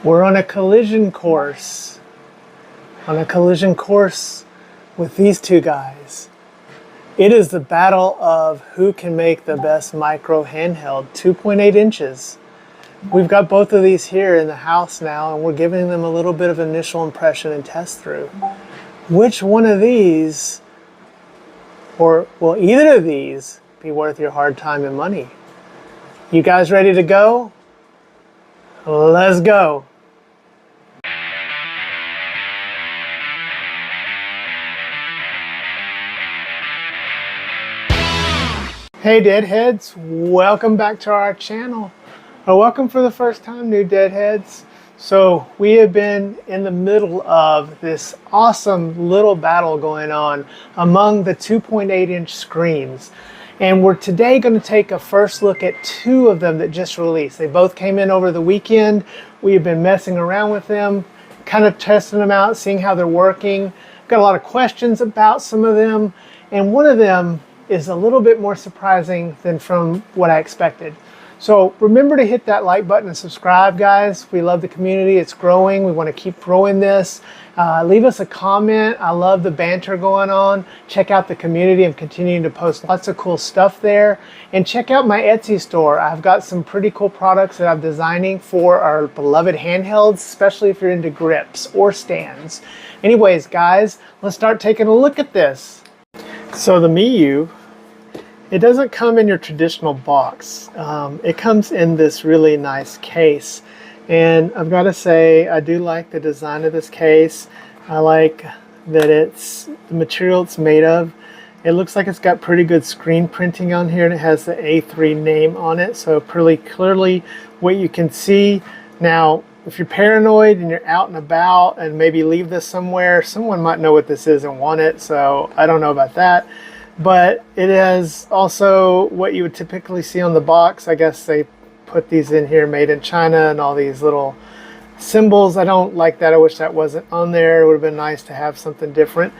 We're on a collision course. On a collision course with these two guys. It is the battle of who can make the best micro handheld, 2.8 inches. We've got both of these here in the house now, and we're giving them a little bit of initial impression and test through. Which one of these, or will either of these be worth your hard time and money? You guys ready to go? Let's go. Hey Deadheads, welcome back to our channel. Or welcome for the first time, new Deadheads. So we have been in the middle of this awesome little battle going on among the 2.8 inch screens. And we're today going to take a first look at two of them that just released. They both came in over the weekend. We have been messing around with them, kind of testing them out, seeing how they're working. Got a lot of questions about some of them, and one of them is a little bit more surprising than from what I expected. So remember to hit that like button and subscribe, guys. We love the community. It's growing. We want to keep growing this. Leave us a comment. I love the banter going on. Check out the community. I'm continuing to post lots of cool stuff there. And check out my Etsy store. I've got some pretty cool products that I'm designing for our beloved handhelds, especially if you're into grips or stands. Anyways, guys, let's start taking a look at this. So the Miyoo, it doesn't come in your traditional box. It comes in this really nice case. And I've got to say, I do like the design of this case. I like that it's the material it's made of. It looks like it's got pretty good screen printing on here, and it has the A30 name on it. So pretty clearly what you can see. Now, if you're paranoid and you're out and about and maybe leave this somewhere, someone might know what this is and want it, so I don't know about that. But it is also what you would typically see on the box. I guess they put these in here, made in China, and all these little symbols. I don't like that. I wish that wasn't on there. It would have been nice to have something different.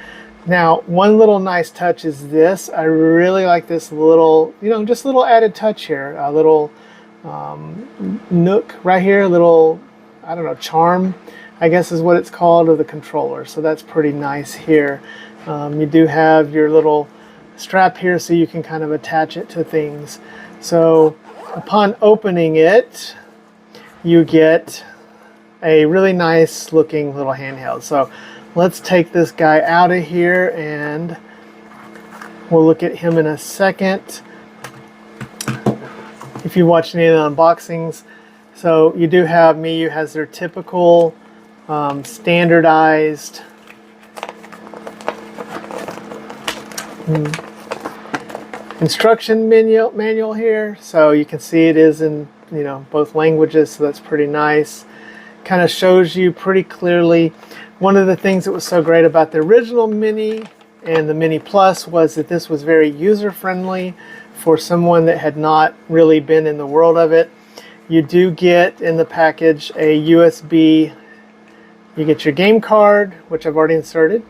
Now, one little nice touch is this. I really like this little, just a little added touch here. A little nook right here, a little, I don't know, charm, I guess is what it's called, of the controller. So that's pretty nice here. You do have your little strap here so you can kind of attach it to things. So upon opening it, you get a really nice looking little handheld. So let's take this guy out of here and we'll look at him in a second. If you watch any of the unboxings, so you do have Miyoo has their typical standardized instruction manual here. So you can see it is in both languages, so that's pretty nice. Kind of shows you pretty clearly. One of the things that was so great about the original Mini and the Mini Plus was that this was very user-friendly for someone that had not really been in the world of it. You do get in the package a USB, you get your game card, which I've already inserted.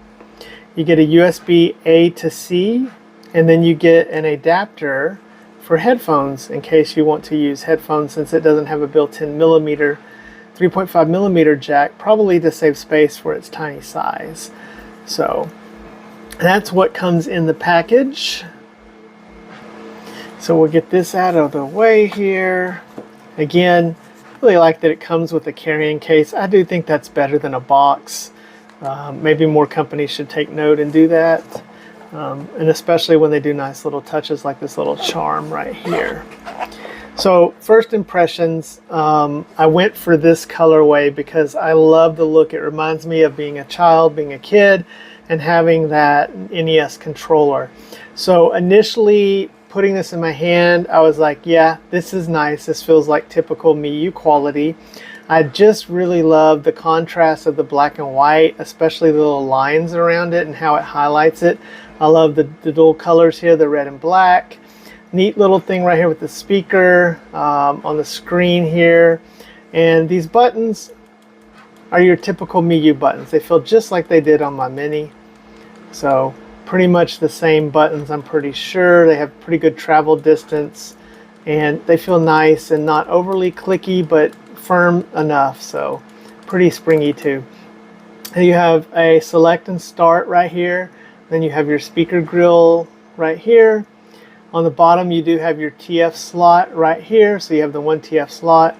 You get a USB A to C, and then you get an adapter for headphones in case you want to use headphones, since it doesn't have a built-in 3.5 millimeter jack, probably to save space for its tiny size. So that's what comes in the package. So we'll get this out of the way here. Again, really like that it comes with a carrying case. I do think that's better than a box. Maybe more companies should take note and do that. And especially when they do nice little touches like this little charm right here. So first impressions, I went for this colorway because I love the look. It reminds me of being a child, being a kid, and having that NES controller. So initially, putting this in my hand, I was like, yeah, this is nice. This feels like typical Miyoo quality. I just really love the contrast of the black and white, especially the little lines around it and how it highlights it. I love the dual colors here, the red and black. Neat little thing right here with the speaker on the screen here. And these buttons are your typical Miyoo buttons. They feel just like they did on my Mini. So pretty much the same buttons, I'm pretty sure. They have pretty good travel distance, and they feel nice and not overly clicky, but firm enough. So pretty springy too. And you have a select and start right here. Then you have your speaker grill right here. On the bottom you do have your TF slot right here, so you have the 1 TF slot.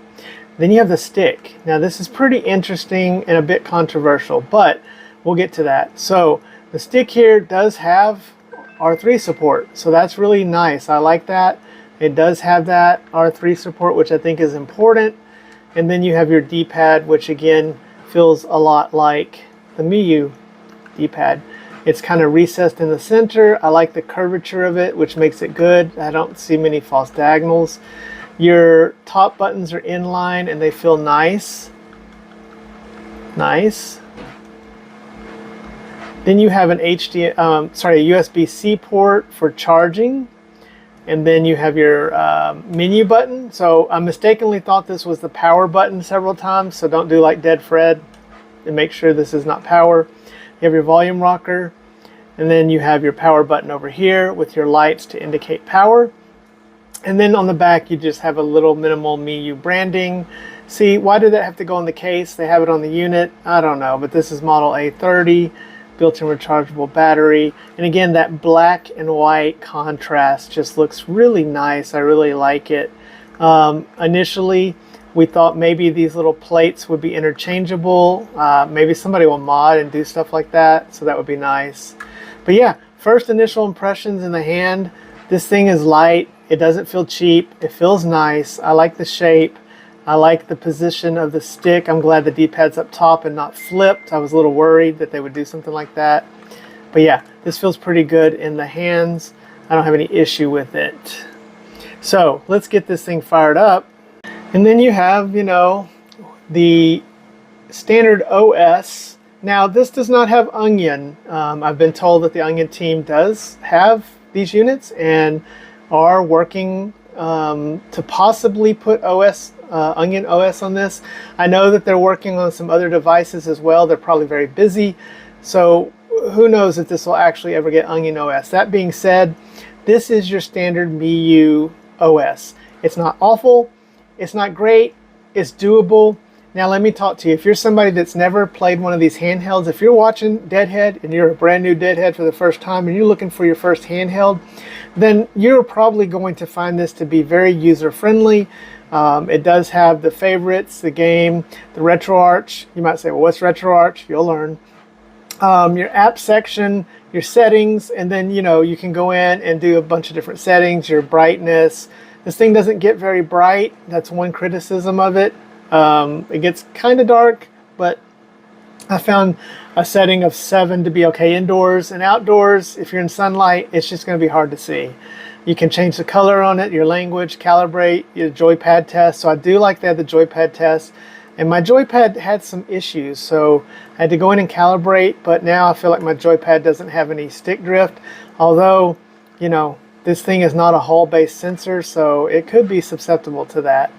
Then you have the stick. Now this is pretty interesting and a bit controversial, but we'll get to that. So the stick here does have R3 support, so that's really nice. I like that. It does have that R3 support, which I think is important. And then you have your D-pad, which again feels a lot like the Miyoo D-pad. It's kind of recessed in the center. I like the curvature of it, which makes it good. I don't see many false diagonals. Your top buttons are inline and they feel nice. Nice. Then you have an USB-C port for charging. And then you have your menu button. So I mistakenly thought this was the power button several times, so don't do like DeadfredCo and make sure this is not power. You have your volume rocker, and then you have your power button over here with your lights to indicate power. And then on the back you just have a little minimal Miyoo branding. See, why did that have to go on the case? They have it on the unit. I don't know, but this is model A30, built-in rechargeable battery. And again, that black and white contrast just looks really nice. I really like it. Initially, we thought maybe these little plates would be interchangeable. Maybe somebody will mod and do stuff like that, so that would be nice. But yeah, first initial impressions in the hand, this thing is light. It doesn't feel cheap. It feels nice. I like the shape. I like the position of the stick. I'm glad the D-pad's up top and not flipped. I was a little worried that they would do something like that. But yeah, this feels pretty good in the hands. I don't have any issue with it. So let's get this thing fired up. And then you have, you know, the standard OS. Now this does not have Onion. I've been told that the Onion team does have these units and are working to possibly put Onion OS on this. I know that they're working on some other devices as well. They're probably very busy. So who knows if this will actually ever get Onion OS. That being said, this is your standard Miyoo OS. It's not awful. It's not great. It's doable. Now let me talk to you. If you're somebody that's never played one of these handhelds, if you're watching Deadhead and you're a brand new Deadhead for the first time and you're looking for your first handheld, then you're probably going to find this to be very user-friendly. It does have the favorites, the game, the RetroArch. You might say, well, what's RetroArch? You'll learn. Your app section, your settings, and then, you know, you can go in and do a bunch of different settings, your brightness. This thing doesn't get very bright. That's one criticism of it. It gets kind of dark, but I found a setting of 7 to be okay indoors. And outdoors, if you're in sunlight, it's just going to be hard to see. You can change the color on it, your language, calibrate, your joypad test. So I do like that, the joypad test. And my joypad had some issues, so I had to go in and calibrate, but now I feel like my joypad doesn't have any stick drift. Although, you know, this thing is not a Hall-based sensor, so it could be susceptible to that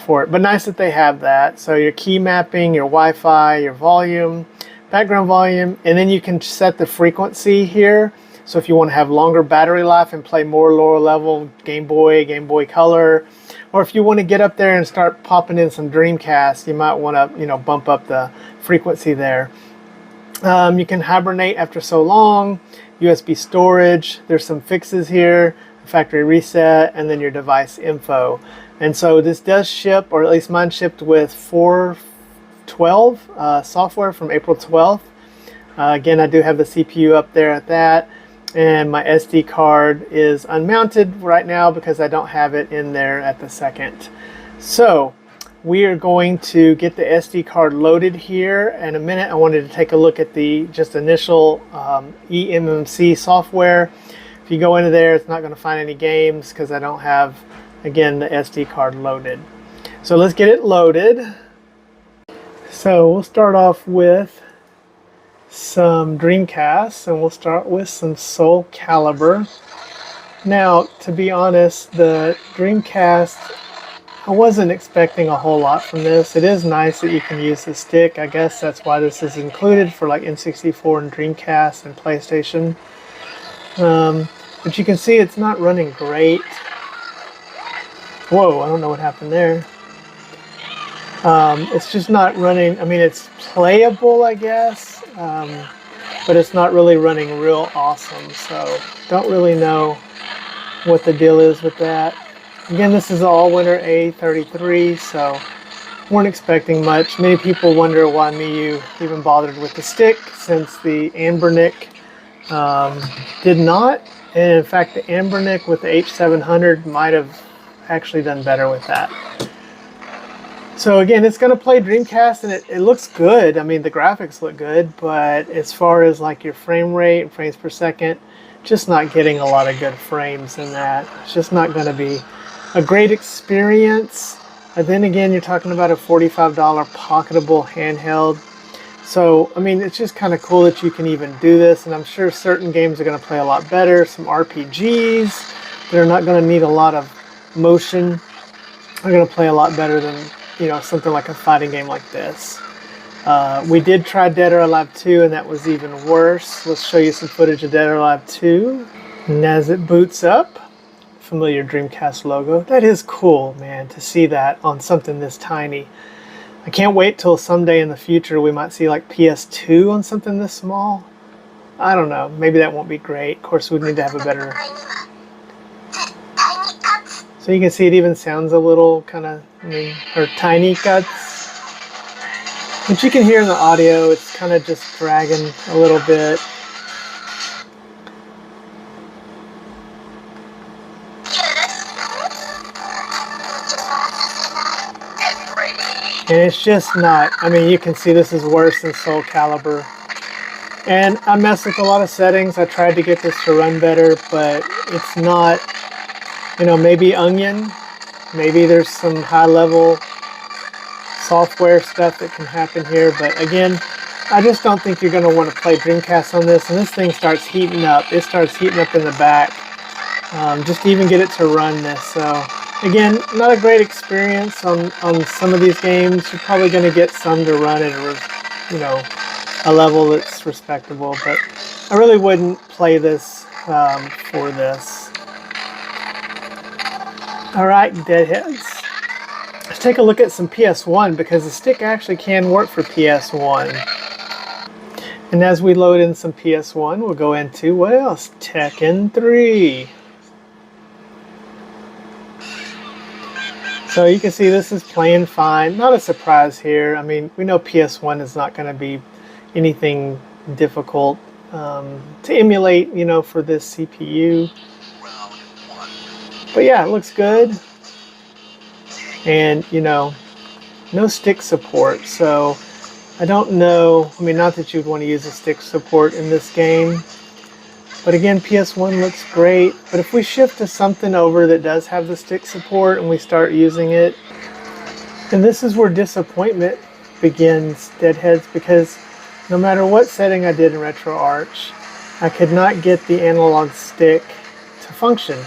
for it. But nice that they have that. So your key mapping, your Wi-Fi, your volume, background volume, and then you can set the frequency here. So if you want to have longer battery life and play more lower level Game Boy Color, or if you want to get up there and start popping in some Dreamcast, you might want to, you know, bump up the frequency there. You can hibernate after so long, USB storage, there's some fixes here, factory reset, and then your device info. And so this does ship, or at least mine shipped with 4.12 software from April 12th. Again, I do have the CPU up there at that, and my SD card is unmounted right now because I don't have it in there at the second. So we are going to get the SD card loaded here in a minute. I wanted to take a look at the just initial eMMC software. If you go into there, it's not going to find any games because I don't have, again, the SD card loaded. So let's get it loaded. So we'll start off with some Dreamcast, and we'll start with some Soul Calibur. Now, to be honest, the Dreamcast, I wasn't expecting a whole lot from this. It is nice that you can use the stick. I guess that's why this is included for like N64 and Dreamcast and PlayStation. But you can see it's not running great. Whoa, I don't know what happened there. It's just not running. I mean, it's playable, I guess, but it's not really running real awesome. So don't really know what the deal is with that. Again, this is all-winter A33, so weren't expecting much. Many people wonder why Miyoo even bothered with the stick, since the Anbernic did not. And in fact, the Anbernic with the H700 might have actually done better with that. So again, it's going to play Dreamcast, and it looks good. I mean, the graphics look good, but as far as like your frame rate and frames per second, just not getting a lot of good frames in that. It's just not going to be a great experience. And then again, you're talking about a $45 pocketable handheld. So, I mean, it's just kind of cool that you can even do this, and I'm sure certain games are going to play a lot better. Some RPGs that are not going to need a lot of motion are going to play a lot better than, you know, something like a fighting game like this. We did try Dead or Alive 2, and that was even worse. Let's show you some footage of Dead or Alive 2. And as it boots up, familiar Dreamcast logo. That is cool, man, to see that on something this tiny. I can't wait till someday in the future we might see like PS2 on something this small. I don't know. Maybe that won't be great. Of course, we need to have a better... So you can see it even sounds a little kind of, I mean, or tiny cuts. But you can hear in the audio, it's kind of just dragging a little bit. And it's just not, I mean, you can see this is worse than Soul Calibur. And I messed with a lot of settings. I tried to get this to run better, but it's not, you know, maybe Onion. Maybe there's some high-level software stuff that can happen here. But again, I just don't think you're going to want to play Dreamcast on this. And this thing starts heating up. It starts heating up in the back. Just to even get it to run this. So again, not a great experience on some of these games. You're probably going to get some to run at a, you know, a level that's respectable, but I really wouldn't play this for this. Alright, Deadheads. Let's take a look at some PS1, because the stick actually can work for PS1. And as we load in some PS1, we'll go into, what else? Tekken 3. So you can see this is playing fine. Not a surprise here. I mean, we know PS1 is not going to be anything difficult to emulate, you know, for this CPU. But yeah, it looks good. And, you know, no stick support. So I don't know. I mean, not that you'd want to use a stick support in this game. But again, PS1 looks great. But if we shift to something over that does have the stick support and we start using it, and this is where disappointment begins, Deadheads, because no matter what setting I did in RetroArch, I could not get the analog stick to function.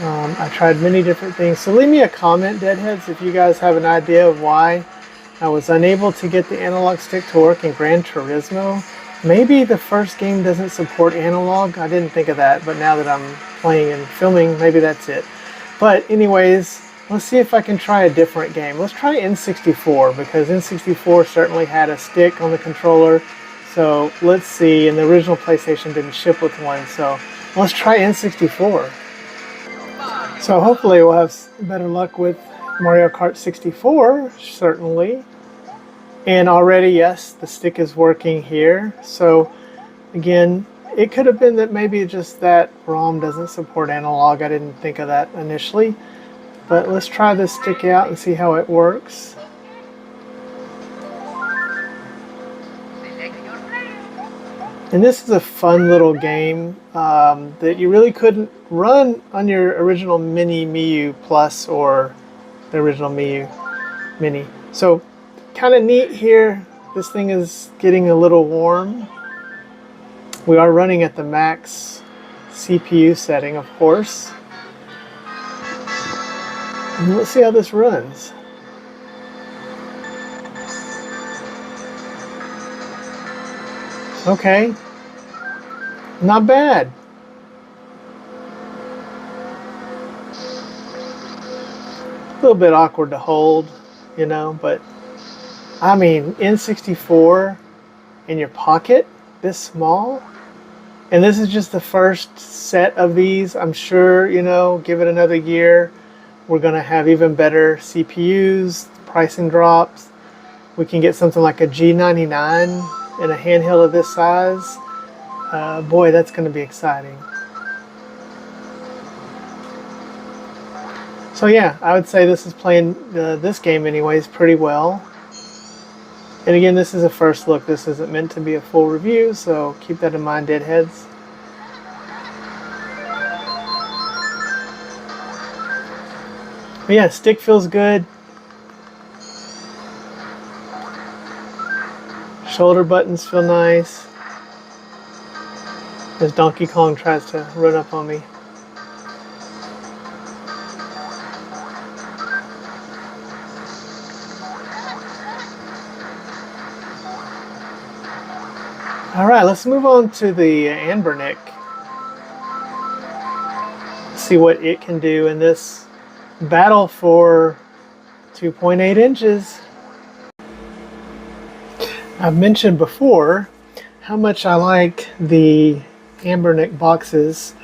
I tried many different things. So leave me a comment, Deadheads, if you guys have an idea of why I was unable to get the analog stick to work in Gran Turismo. Maybe the first game doesn't support analog. I didn't think of that, but now that I'm playing and filming, maybe that's it. But anyways, let's see if I can try a different game. Let's try N64, because N64 certainly had a stick on the controller. So let's see, and the original PlayStation didn't ship with one, so let's try N64. So hopefully we'll have better luck with Mario Kart 64, certainly. And already, yes, the stick is working here. So again, it could have been that maybe just that ROM doesn't support analog. I didn't think of that initially. But let's try this stick out and see how it works. And this is a fun little game that you really couldn't run on your original Mini Miyoo Plus or the original Miyoo Mini. So kind of neat here. This thing is getting a little warm. We are running at the max CPU setting, of course. And let's see how this runs. Okay, not bad. A little bit awkward to hold. you know, but I mean, N64 in your pocket, this small. And this is just the first set of these. I'm sure, you know, give it another year, we're going to have even better CPUs, pricing drops. We can get something like a G99 in a handheld of this size. Boy, that's going to be exciting. So yeah, I would say this is playing this game anyways pretty well. And again, this is a first look. This isn't meant to be a full review, so keep that in mind, Deadheads. But yeah, stick feels good. Shoulder buttons feel nice. As Donkey Kong tries to run up on me. Alright, let's move on to the Anbernic. See what it can do in this battle for 2.8 inches. I've mentioned before how much I like the Anbernic boxes,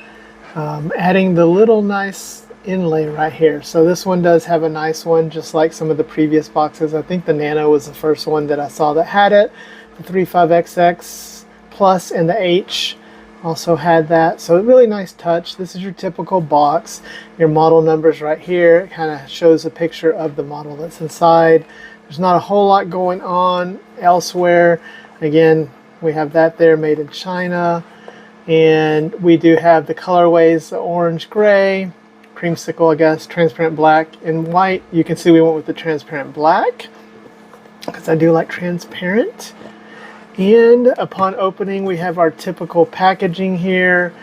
adding the little nice inlay right here. So this one does have a nice one, just like some of the previous boxes. I think the Nano was the first one that I saw that had it. The 35XX Plus and the H also had that. So a really nice touch. This is your typical box. Your model numbers right here. It kind of shows a picture of the model that's inside. There's not a whole lot going on elsewhere. Again, we have that there, made in China. And we do have the colorways, the orange, gray, creamsicle, I guess, transparent black, and white. You can see we went with the transparent black because I do like transparent. And upon opening, we have our typical packaging here.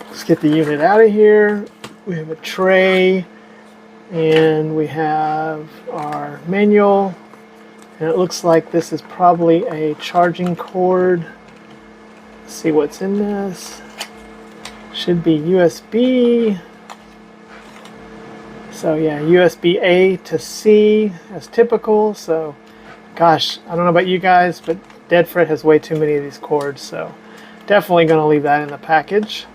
Let's get the unit out of here. We have a tray, and we have our manual. And it looks like this is probably a charging cord. Let's see what's in this. Should be USB. So yeah, USB A to C as typical. So gosh, I don't know about you guys, but DeadfredCo has way too many of these cords, so definitely going to leave that in the package.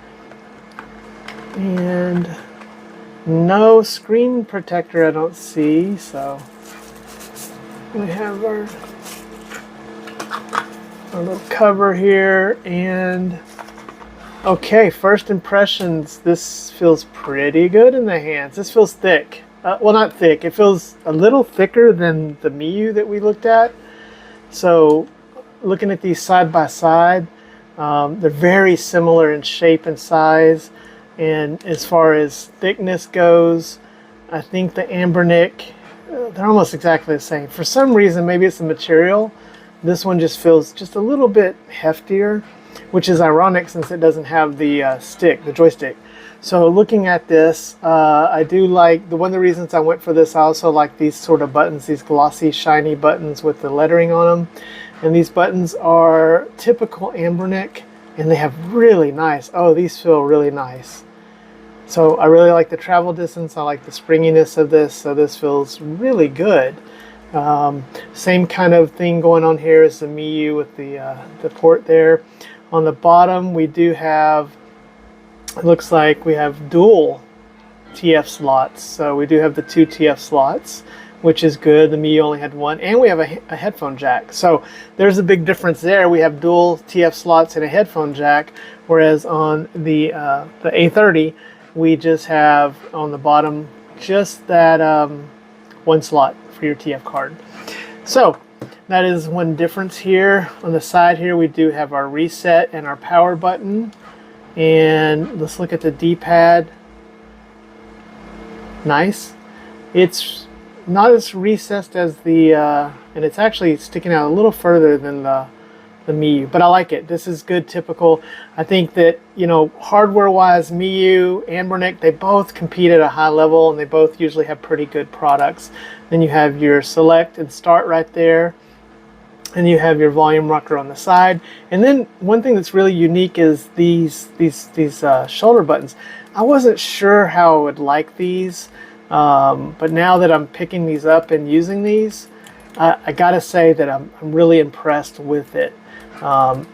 And no screen protector I don't see, so we have our little cover here. And okay, first impressions, this feels pretty good in the hands. This feels thick. Well, not thick. It feels a little thicker than the Miyoo that we looked at. So looking at these side by side, they're very similar in shape and size. And as far as thickness goes, I think the Anbernic, they're almost exactly the same. For some reason, maybe it's the material. This one just feels just a little bit heftier, which is ironic since it doesn't have the stick, the joystick. So looking at this, I do like, one of the reasons I went for this, I also like these sort of buttons, these glossy, shiny buttons with the lettering on them. And these buttons are typical Anbernic, and they have really nice, oh, these feel really nice. So I really like the travel distance, I like the springiness of this, so this feels really good. Same kind of thing going on here as the Miyoo with the port there. On the bottom, we do have, it looks like we have dual TF slots. So we do have the 2 TF slots, which is good. The Miyoo only had 1, and we have a headphone jack. So there's a big difference there. We have dual TF slots and a headphone jack, whereas on the A30, we just have on the bottom just that 1 slot for your TF card. So that is one difference here. On the side here, we do have our reset and our power button. And let's look at the D-pad. Nice. It's not as recessed as the, and it's actually sticking out a little further than the Miyoo, but I like it. This is good, typical. I think that, you know, hardware-wise, Miyoo, Anbernic, they both compete at a high level, and they both usually have pretty good products. Then you have your select and start right there, and you have your volume rocker on the side. And then one thing that's really unique is these shoulder buttons. I wasn't sure how I would like these. But now that I'm picking these up and using these, I gotta say that I'm really impressed with it.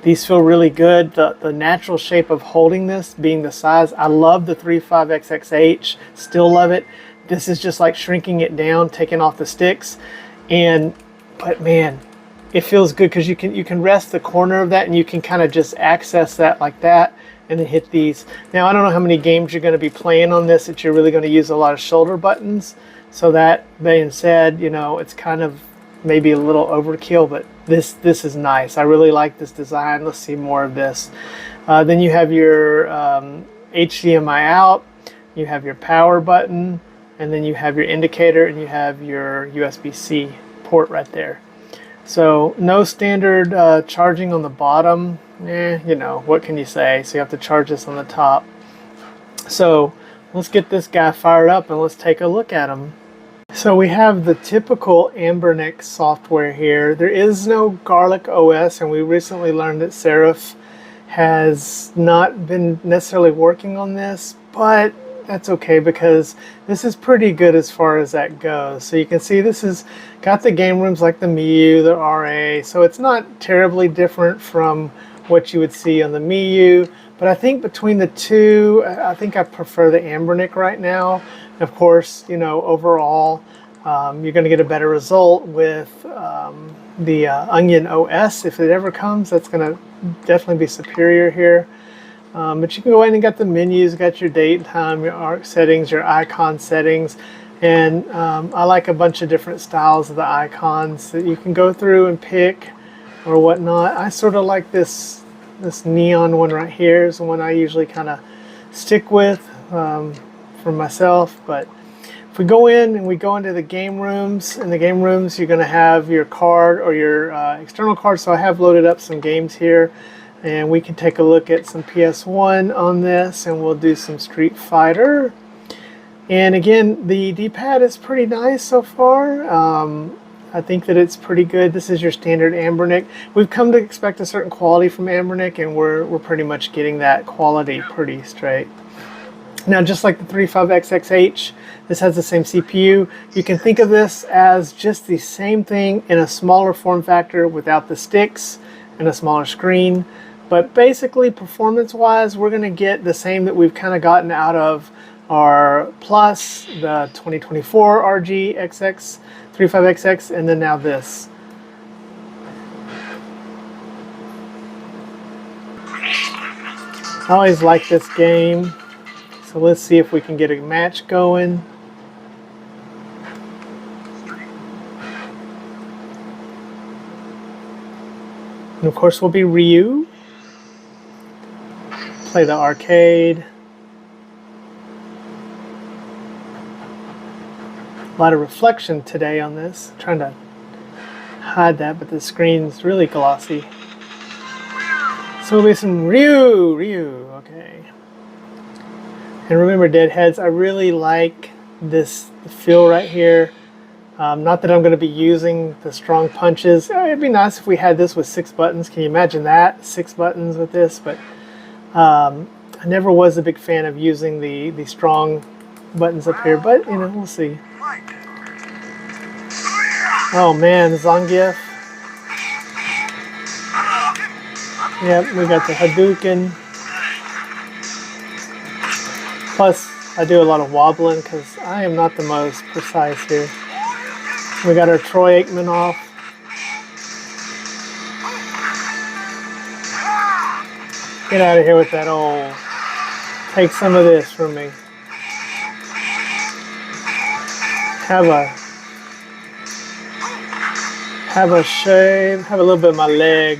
These feel really good. The natural shape of holding this being the size. I love the 35XXH, still love it. This is just like shrinking it down, taking off the sticks. But man, it feels good because you can rest the corner of that and you can kind of just access that like that and then hit these. Now I don't know how many games you're going to be playing on this that you're really going to use a lot of shoulder buttons. So that being said, you know, it's kind of maybe a little overkill, but this is nice. I really like this design. Let's see more of this. Then you have your HDMI out, you have your power button, and then you have your indicator and you have your USB-C port right there. So no standard charging on the bottom. You know, what can you say? So you have to charge this on the top. So let's get this guy fired up and let's take a look at him. So we have the typical Anbernic software here. There is no Garlic OS, and we recently learned that Serif has not been necessarily working on this, but that's okay because this is pretty good as far as that goes. So you can see this has got the game rooms like the Miyoo, the RA, so it's not terribly different from what you would see on the Miyoo, but I think between the two, I think I prefer the Anbernic right now. And of course, you know, overall, you're going to get a better result with the Onion OS if it ever comes. That's going to definitely be superior here. But you can go in and get the menus, got your date and time, your arc settings, your icon settings, and I like a bunch of different styles of the icons that you can go through and pick or whatnot. I sort of like this neon one right here is the one I usually kind of stick with for myself. But if we go in and we go into the game rooms, in the game rooms you're going to have your card or your external card. So I have loaded up some games here. And we can take a look at some PS1 on this, and we'll do some Street Fighter. And again, the D-pad is pretty nice so far. I think that it's pretty good. This is your standard Anbernic. We've come to expect a certain quality from Anbernic, and we're pretty much getting that quality pretty straight. Now, just like the 35XXH, this has the same CPU. You can think of this as just the same thing in a smaller form factor without the sticks and a smaller screen. But basically, performance-wise, we're going to get the same that we've kind of gotten out of our Plus, the 2024 RG28XX, 35XX, and then now this. I always like this game, so let's see if we can get a match going. And of course, we'll be Ryu. Play the arcade. A lot of reflection today on this. I'm trying to hide that, but the screen's really glossy. So we'll be some Ryu, okay. And remember, Deadheads, I really like this feel right here. Not that I'm going to be using the strong punches. It'd be nice if we had this with 6 buttons. Can you imagine that? 6 buttons with this, but I never was a big fan of using the strong buttons up here, but you know, we'll see. Oh man, Zangief. Yep, we got the Hadouken. Plus, I do a lot of wobbling because I am not the most precise here. We got our Troy Aikman off. Get out of here with that old. Take some of this from me. Have a shave. Have a little bit of my leg.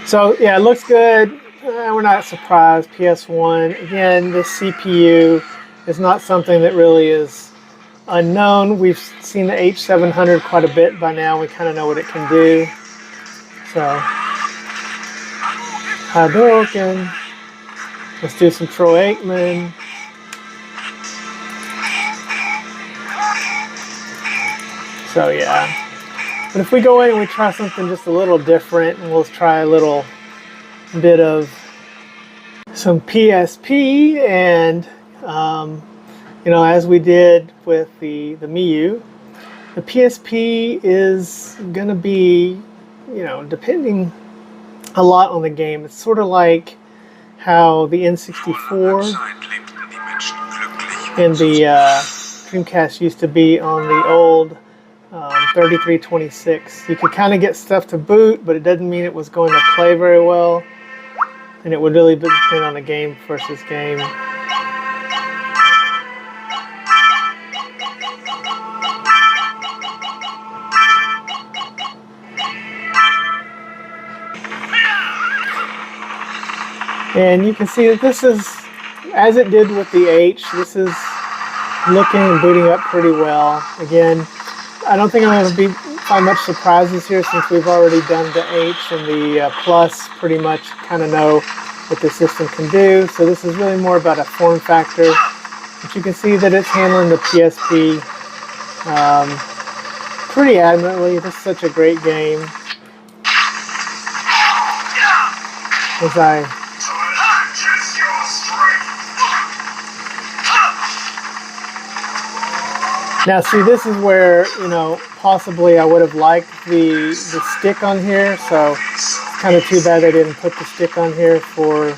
So yeah, it looks good. We're not surprised. PS1. Again, this CPU is not something that really is unknown. We've seen the H700 quite a bit by now. We kind of know what it can do. So, Hadouken. Let's do some Troy Aikman. So yeah. But if we go in and we try something just a little different, and we'll try a little bit of some PSP, and You know, as we did with the Miyoo, the PSP is going to be, you know, depending a lot on the game. It's sort of like how the N64 and the Dreamcast used to be on the old 3326. You could kind of get stuff to boot, but it doesn't mean it was going to play very well. And it would really depend on the game versus game. And you can see that this is, as it did with the H, this is looking and booting up pretty well. Again, I don't think I'm going to find much surprises here since we've already done the H and the Plus pretty much kind of know what the system can do. So this is really more about a form factor. But you can see that it's handling the PSP pretty admirably. This is such a great game. As I now see, this is where, you know, possibly I would have liked the stick on here, so it's kind of too bad they didn't put the stick on here for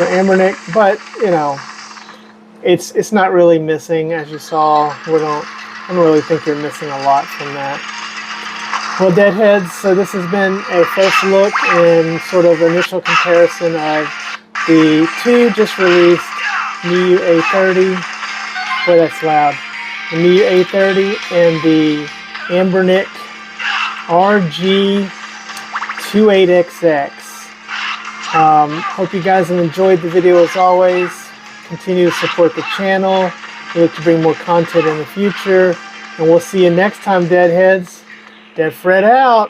Anbernic, but you know, it's not really missing, as you saw. I don't really think you're missing a lot from that. Well, Deadheads, so this has been a first look and sort of initial comparison of the two just released Miyoo A30. Boy, that's loud. The Miyoo A30 and the Anbernic RG28XX. Hope you guys have enjoyed the video as always. Continue to support the channel. We look to bring more content in the future. And we'll see you next time, Deadheads. DeadFred out.